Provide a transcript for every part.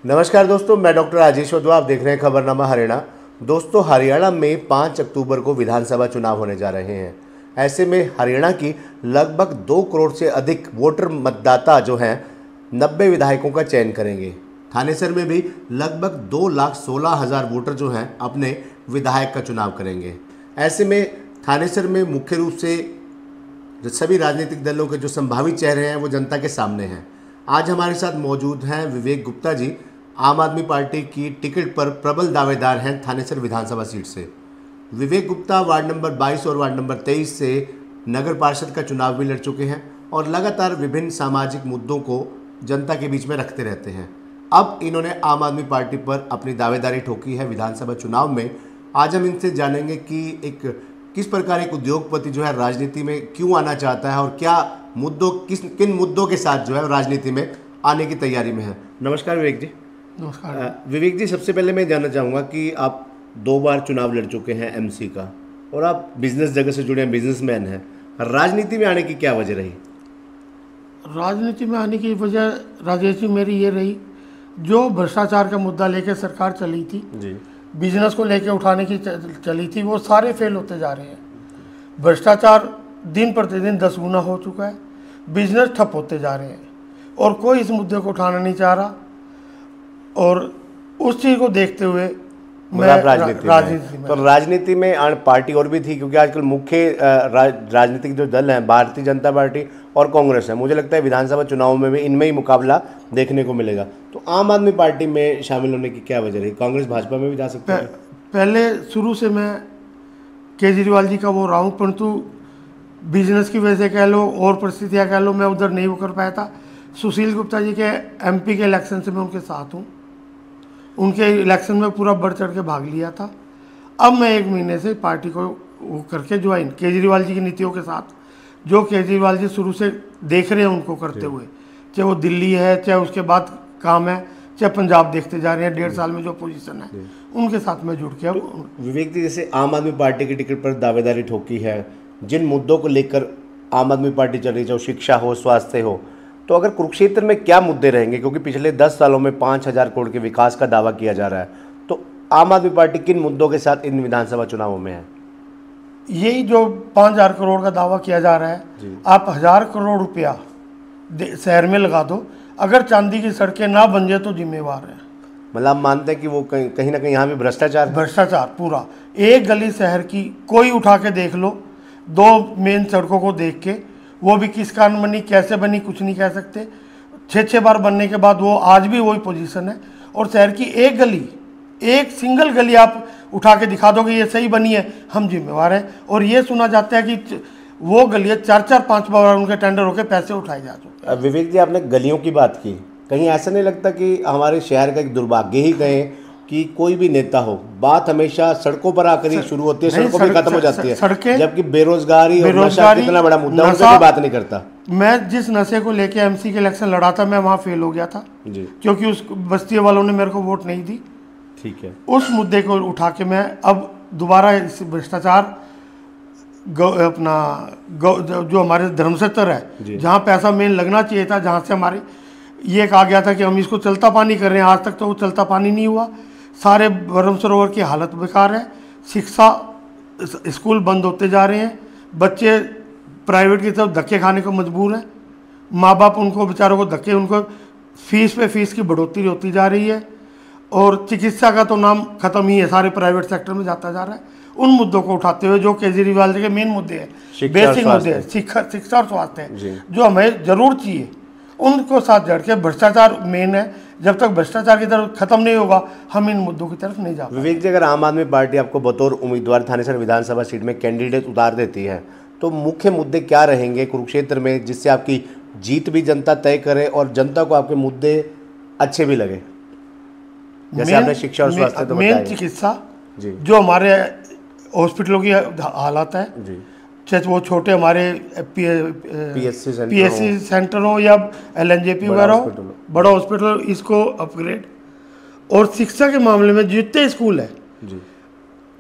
नमस्कार दोस्तों, मैं डॉक्टर राजेश वधवा। आप देख रहे हैं खबरनामा हरियाणा। दोस्तों, हरियाणा में 5 अक्टूबर को विधानसभा चुनाव होने जा रहे हैं। ऐसे में हरियाणा की लगभग 2 करोड़ से अधिक वोटर मतदाता जो हैं 90 विधायकों का चयन करेंगे। थानेसर में भी लगभग 2,16,000 वोटर जो हैं अपने विधायक का चुनाव करेंगे। ऐसे में थानेसर में मुख्य रूप से जो सभी राजनीतिक दलों के जो संभावित चेहरे हैं वो जनता के सामने हैं। आज हमारे साथ मौजूद हैं विवेक गुप्ता जी, आम आदमी पार्टी की टिकट पर प्रबल दावेदार हैं थानेसर विधानसभा सीट से। विवेक गुप्ता वार्ड नंबर 22 और वार्ड नंबर 23 से नगर पार्षद का चुनाव भी लड़ चुके हैं और लगातार विभिन्न सामाजिक मुद्दों को जनता के बीच में रखते रहते हैं। अब इन्होंने आम आदमी पार्टी पर अपनी दावेदारी ठोकी है विधानसभा चुनाव में। आज हम इनसे जानेंगे कि किस प्रकार एक उद्योगपति जो है राजनीति में क्यों आना चाहता है और क्या किन मुद्दों के साथ जो है राजनीति में आने की तैयारी में है। नमस्कार विवेक जी। नमस्कार। विवेक जी, सबसे पहले मैं जानना चाहूँगा कि आप 2 बार चुनाव लड़ चुके हैं एमसी का और आप बिजनेस जगह से जुड़े हैं, बिजनेसमैन हैं। राजनीति में आने की क्या वजह रही? राजनीति में आने की वजह राजेश जी मेरी ये रही, जो भ्रष्टाचार का मुद्दा लेकर सरकार चली थी जी, बिजनेस को लेकर उठाने की चली थी, वो सारे फेल होते जा रहे हैं। भ्रष्टाचार दिन प्रतिदिन 10 गुना हो चुका है, बिजनेस ठप होते जा रहे हैं और कोई इस मुद्दे को उठाना नहीं चाह रहा। और उस चीज़ को देखते हुए मैं राजनीति में तो राजनीति में पार्टी और भी थी, क्योंकि आजकल मुख्य राजनीतिक जो दल हैं भारतीय जनता पार्टी और कांग्रेस है। मुझे लगता है विधानसभा चुनाव में भी इनमें ही मुकाबला देखने को मिलेगा। तो आम आदमी पार्टी में शामिल होने की क्या वजह रही? कांग्रेस भाजपा में भी जा सकते हैं। पहले शुरू से मैं केजरीवाल जी का वो रहा हूँ, परंतु बिजनेस की वजह से कह लो और परिस्थितियाँ कह लो, मैं उधर नहीं उतर पाया था। सुशील गुप्ता जी के एमपी के इलेक्शन से मैं उनके साथ हूँ, उनके इलेक्शन में पूरा बढ़ चढ़ के भाग लिया था। अब मैं 1 महीने से पार्टी को वो करके ज्वाइन केजरीवाल जी की नीतियों के साथ, जो केजरीवाल जी शुरू से देख रहे हैं उनको करते हुए, चाहे वो दिल्ली है, चाहे उसके बाद काम है, चाहे पंजाब देखते जा रहे हैं 1.5 साल में जो पोजीशन है, उनके साथ में जुड़ के। अब विवेक जी, जैसे आम आदमी पार्टी की टिकट पर दावेदारी ठोकी है, जिन मुद्दों को लेकर आम आदमी पार्टी चल रही है, चाहे शिक्षा हो, स्वास्थ्य हो, तो अगर कुरुक्षेत्र में क्या मुद्दे रहेंगे? क्योंकि पिछले 10 सालों में 5,000 करोड़ के विकास का दावा किया जा रहा है, तो आम आदमी पार्टी किन मुद्दों के साथ इन विधानसभा चुनावों में है? यही जो 5,000 करोड़ का दावा किया जा रहा है, आप 1,000 करोड़ रुपया शहर में लगा दो, अगर चांदी की सड़कें ना बन जाए तो जिम्मेवार है। मतलब आप मानते हैं कि वो कहीं ना कहीं यहाँ भी भ्रष्टाचार पूरा, एक गली शहर की कोई उठा के देख लो, 2 मेन सड़कों को देख के, वो भी किस कारण बनी, कैसे बनी, कुछ नहीं कह सकते। 6 बार बनने के बाद वो आज भी वही पोजीशन है। और शहर की एक गली, एक सिंगल गली आप उठा के दिखा दोगे ये सही बनी है, हम जिम्मेवार हैं। और ये सुना जाता है कि वो गलियाँ 4-5 बार उनके टेंडर होकर पैसे उठाए जा चुके। विवेक जी, आपने गलियों की बात की, कहीं ऐसा नहीं लगता कि हमारे शहर का एक दुर्भाग्य ही कहें कि कोई भी नेता हो, बात हमेशा सड़कों पर आकर ही शुरू होती है, सड़कों पे खत्म हो जाती है, जबकि बेरोजगारी और नशा कितना बड़ा मुद्दा, उन पर बात नहीं करता। मैं जिस नशे को लेके एमसी के इलेक्शन लड़ा था, मैं वहाँ फेल हो गया था जी, क्योंकि उस बस्ती वालों ने मेरे को वोट नहीं दी। ठीक है, उस मुद्दे को उठा के मैं अब दोबारा इस भ्रष्टाचार जो हमारे धर्म क्षेत्र है, जहाँ पैसा मेन लगना चाहिए था, जहाँ से हमारे ये कहा गया था कि हम इसको चलता पानी कर रहे हैं, आज तक तो वो चलता पानी नहीं हुआ। सारे ब्रह्म सरोवर की हालत बेकार है, शिक्षा स्कूल बंद होते जा रहे हैं, बच्चे प्राइवेट की तरफ धक्के खाने को मजबूर हैं, माँ बाप उनको बेचारों को धक्के, उनको फीस पे फीस की बढ़ोतरी होती जा रही है और चिकित्सा का तो नाम खत्म ही है, सारे प्राइवेट सेक्टर में जाता जा रहा है। उन मुद्दों को उठाते हुए जो केजरीवाल जी के मेन मुद्दे हैं, बेसिक मुद्दे हैं, शिक्षा और स्वास्थ्य है, जो हमें जरूर चाहिए, उनको साथ जड़ के भ्रष्टाचार मेन है। जब तक भ्रष्टाचार की तरफ खत्म नहीं होगा, हम इन मुद्दों की तरफ नहीं जा पाएंगे। विवेक जी, अगर आम आदमी पार्टी आपको बतौर उम्मीदवार थानेसर विधानसभा सीट में कैंडिडेट उतार देती है, तो मुख्य मुद्दे क्या रहेंगे कुरुक्षेत्र में, जिससे आपकी जीत भी जनता तय करे और जनता को आपके मुद्दे अच्छे भी लगे? जैसे आपने शिक्षा और स्वास्थ्य तो मेन चिकित्सा जी, जो हमारे हॉस्पिटलों की हालत है जी, चाहे वो छोटे हमारे पीएससी सेंटर हो या एलएनजेपी वगैरह हो, बड़ा हॉस्पिटल, इसको अपग्रेड। और शिक्षा के मामले में जितने स्कूल है,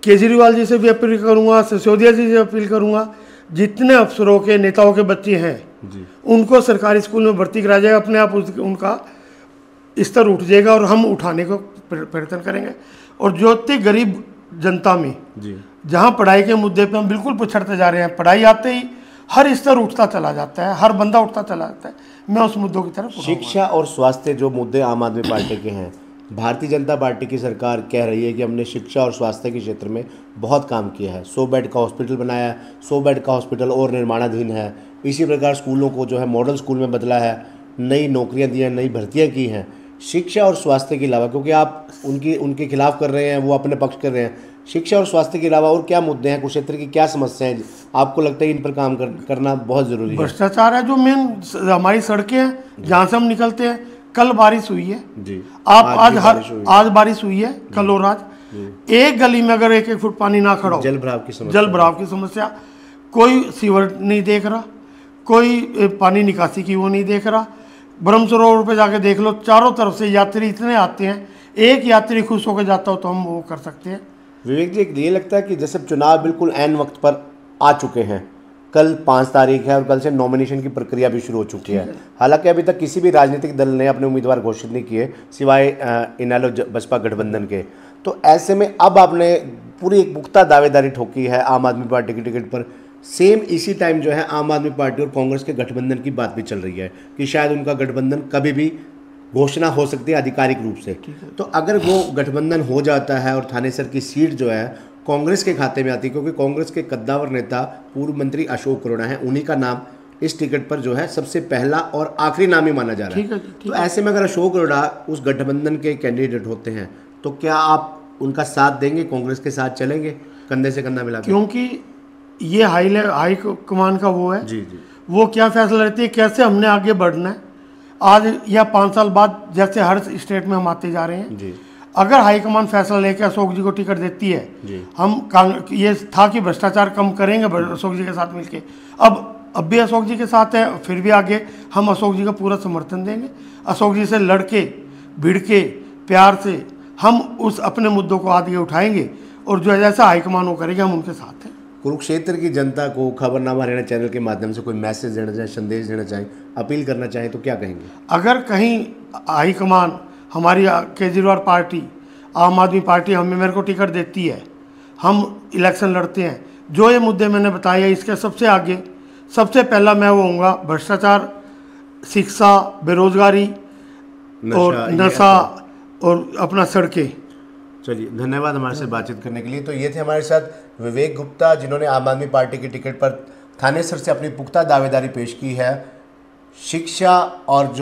केजरीवाल जी से भी अपील करूंगा, सिसोदिया जी से अपील करूंगा, जितने अफसरों के नेताओं के बच्चे हैं उनको सरकारी स्कूल में भर्ती कराया जाए। अपने आप उनका स्तर उठ जाएगा और हम उठाने को प्रयत्न करेंगे। और जो इतनी गरीब जनता में जी जहाँ पढ़ाई के मुद्दे पे हम बिल्कुल पिछड़ते जा रहे हैं, पढ़ाई आते ही हर स्तर उठता चला जाता है, हर बंदा उठता चला जाता है, मैं उस मुद्दों की तरफ शिक्षा और स्वास्थ्य जो मुद्दे आम आदमी पार्टी के हैं, भारतीय जनता पार्टी की सरकार कह रही है कि हमने शिक्षा और स्वास्थ्य के क्षेत्र में बहुत काम किया है, 100 बेड का हॉस्पिटल बनाया है, 100 बेड का हॉस्पिटल और निर्माणाधीन है। इसी प्रकार स्कूलों को जो है मॉडल स्कूल में बदला है, नई नौकरियां दी हैं, नई भर्तियां की हैं। शिक्षा और स्वास्थ्य के अलावा, क्योंकि आप उनके खिलाफ कर रहे हैं, वो अपने पक्ष कर रहे हैं, शिक्षा और स्वास्थ्य के अलावा और क्या मुद्दे हैं, कुरुक्षेत्र की क्या समस्याएं हैं आपको लगता है इन पर काम करना बहुत जरूरी है? भ्रष्टाचार है जो मेन, हमारी सड़कें हैं जहाँ से हम निकलते हैं। कल बारिश हुई है जी, आप आज बारिश हुई है, कल और आज एक गली में अगर 1-1 फुट पानी ना खड़ा हो, जल भराव की समस्या, कोई सीवर नहीं देख रहा, कोई पानी निकासी की वो नहीं देख रहा। ब्रह्म सरोवर पे जाके देख लो, चारों तरफ से यात्री इतने आते हैं, एक यात्री खुश होकर जाता हो तो हम वो कर सकते हैं। विवेक जी, ये लगता है कि जैसे चुनाव बिल्कुल ऐन वक्त पर आ चुके हैं, कल 5 तारीख है और कल से नॉमिनेशन की प्रक्रिया भी शुरू हो चुकी है। हालांकि अभी तक किसी भी राजनीतिक दल ने अपने उम्मीदवार घोषित नहीं किए सिवाय इनेलो बसपा गठबंधन के। तो ऐसे में अब आपने पूरी एक पुख्ता दावेदारी ठोकी है आम आदमी पार्टी की टिकट पर। सेम इसी टाइम जो है आम आदमी पार्टी और कांग्रेस के गठबंधन की बात भी चल रही है कि शायद उनका गठबंधन कभी भी घोषणा हो सकती है आधिकारिक रूप से। तो अगर वो गठबंधन हो जाता है और थानेसर की सीट जो है कांग्रेस के खाते में आती है, क्योंकि कांग्रेस के कद्दावर नेता पूर्व मंत्री अशोक अरोड़ा हैं, उन्हीं का नाम इस टिकट पर जो है सबसे पहला और आखिरी नाम ही माना जा रहा है। तो ऐसे में अगर अशोक अरोड़ा उस गठबंधन के कैंडिडेट होते हैं तो क्या आप उनका साथ देंगे, कांग्रेस के साथ चलेंगे कंधे से कंधा मिलाकर? क्योंकि ये हाई कमान का वो है जी जी, वो क्या फैसला लेती है, कैसे हमने आगे बढ़ना है। आज या 5 साल बाद जैसे हर स्टेट में हम आते जा रहे हैं जी, अगर हाईकमान फैसला लेकर अशोक जी को टिकट देती है जी, हम ये था कि भ्रष्टाचार कम करेंगे अशोक जी के साथ मिलके। अब भी अशोक जी के साथ है, फिर भी आगे हम अशोक जी का पूरा समर्थन देंगे। अशोक जी से लड़के भिड़ के प्यार से हम उस अपने मुद्दों को आगे उठाएंगे और जो जैसा हाईकमान वो करेंगे हम उनके साथ हैं। कुरुक्षेत्र की जनता को खबरनामा हरियाणा चैनल के माध्यम से कोई मैसेज देना चाहें, संदेश देना चाहें, अपील करना चाहें तो क्या कहेंगे? अगर कहीं हाईकमान हमारी केजरीवाल पार्टी, आम आदमी पार्टी हमें मेरे को टिकट देती है, हम इलेक्शन लड़ते हैं, जो ये मुद्दे मैंने बताए इसके सबसे आगे सबसे पहला मैं वो होऊंगा भ्रष्टाचार, शिक्षा, बेरोजगारी और नशा और अपना सड़कें। चलिए, धन्यवाद हमारे साथ बातचीत करने के लिए। तो ये थे हमारे साथ विवेक गुप्ता, जिन्होंने आम आदमी पार्टी की टिकट पर थानेसर से अपनी पुख्ता दावेदारी पेश की है। शिक्षा और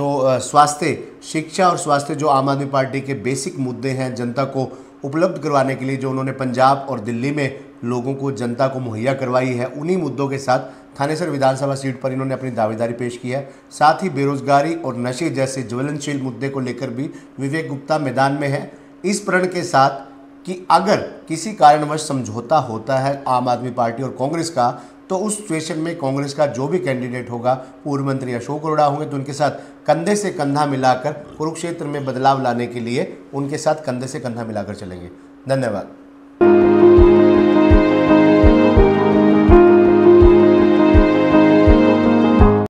स्वास्थ्य जो आम आदमी पार्टी के बेसिक मुद्दे हैं जनता को उपलब्ध करवाने के लिए, जो उन्होंने पंजाब और दिल्ली में लोगों को, जनता को मुहैया करवाई है, उन्हीं मुद्दों के साथ थानेसर विधानसभा सीट पर इन्होंने अपनी दावेदारी पेश की है। साथ ही बेरोजगारी और नशे जैसे ज्वलनशील मुद्दे को लेकर भी विवेक गुप्ता मैदान में है, इस प्रण के साथ कि अगर किसी कारणवश समझौता होता है आम आदमी पार्टी और कांग्रेस का, तो उस सिचुएशन में कांग्रेस का जो भी कैंडिडेट होगा, पूर्व मंत्री अशोक अरोड़ा होंगे, तो उनके साथ कंधे से कंधा मिलाकर कुरुक्षेत्र में बदलाव लाने के लिए उनके साथ कंधे से कंधा मिलाकर चलेंगे। धन्यवाद।